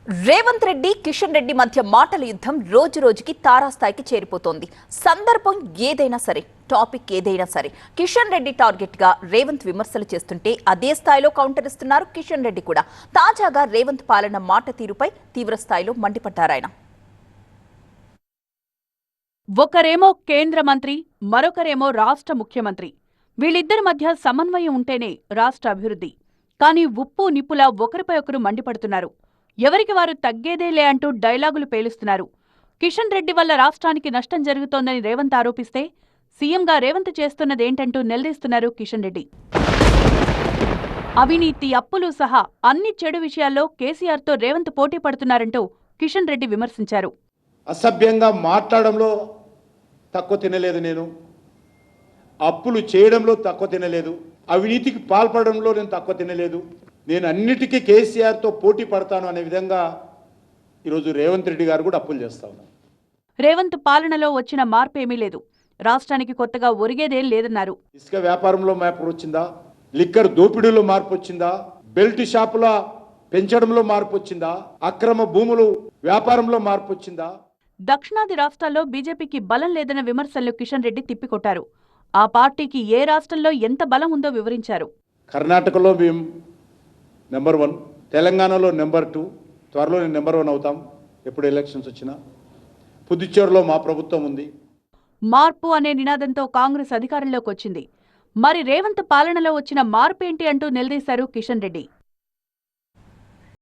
రేవంత్ రెడ్డి కిషన్ రెడ్డి మధ్య మాటల యుద్ధం రోజు రోజుకి తారాస్థాయికి చేరిపోతోంది. సందర్భం ఏదైనా సరే, టాపిక్ ఏదైనా సరే కిషన్ రెడ్డి టార్గెట్ గా రేవంత్ విమర్శలు చేస్తుంటే అదే స్థాయిలో కౌంటర్ ఇస్తున్నారు కిషన్ రెడ్డి కూడా. తాజాగా రేవంత్ పాలన మాట తీరుపై తీవ్ర స్థాయిలో మండిపడ్డారాయన. ఒకరేమో కేంద్ర మంత్రి, మరొకరేమో రాష్ట్ర ముఖ్యమంత్రి. వీళ్ళిద్దరి మధ్య సమన్వయం ఉంటేనే రాష్ట్ర అభివృద్ధి. కానీ ఉప్పు నిప్పులా ఒకరిపై ఒకరు మండిపడుతున్నారు. ఎవరికి వారు తగ్గేదేలే అంటూ డైలాగులు పేలుస్తున్నారు. కిషన్ రెడ్డి వల్ల రాష్ట్రానికి నష్టం జరుగుతోందని రేవంత్ ఆరోపిస్తే సీఎంగా రేవంత్ చేస్తున్నదేంటంటూ నిలదీస్తున్నారు కిషన్ రెడ్డి. అవినీతి, అప్పులు సహా అన్ని చెడు విషయాల్లో కేసీఆర్తో రేవంత్ పోటీ పడుతున్నారంటూ కిషన్ రెడ్డి విమర్శించారు. అసభ్యంగా మాట్లాడడంలో తక్కువ తినలేదు, నేను అప్పులు చేయడంలో తక్కువ తినలేదు, అవినీతికి పాల్పడడంలో నేను తక్కువ తినలేదు, నేను అన్నిటికీ కేసీఆర్తో పోటీ పడతాను అనే విధంగా ఈరోజు రేవంత్ రెడ్డి గారు కూడా అప్పులు చేస్తా ఉన్నారు. రేవంత్ పాలనలో వచ్చిన మార్పేమీ లేదు, రాష్ట్రానికి కొత్తగా ఒరిగేదేం లేదన్నారు. ఇసుక వ్యాపారంలో మార్పు వచ్చిందా, లిక్కర్ దోపిడీలో మార్పు వచ్చిందా, బెల్ట్ షాపుల పెంచడంలో మార్పు వచ్చిందా, అక్రమ భూములు వ్యాపారంలో మార్పు వచ్చిందా? దక్షిణాది రాష్ట్రాల్లో బీజేపీకి బలం లేదన్న విమర్శలు కిషన్ రెడ్డి తిప్పికొట్టారు. ఆ పార్టీకి ఏ రాష్ట్రంలో ఎంత బలం ఉందో వివరించారు. కర్ణాటకలో మేము నెంబర్ 1, తెలంగాణలో నెంబర్ 2, త్వరలో నెంబర్ 1 అవుతాం ఎప్పుడు ఎలక్షన్స్ వచ్చినా. పుదుచ్చేరిలో మా ప్రభుత్వం ఉంది. మార్పు అనే నినాదంతో కాంగ్రెస్ అధికారంలోకి వచ్చింది. మరి రేవంత్ పాలనలో వచ్చిన మార్పేంటి అంటూ నిలదీశారు కిషన్ రెడ్డి.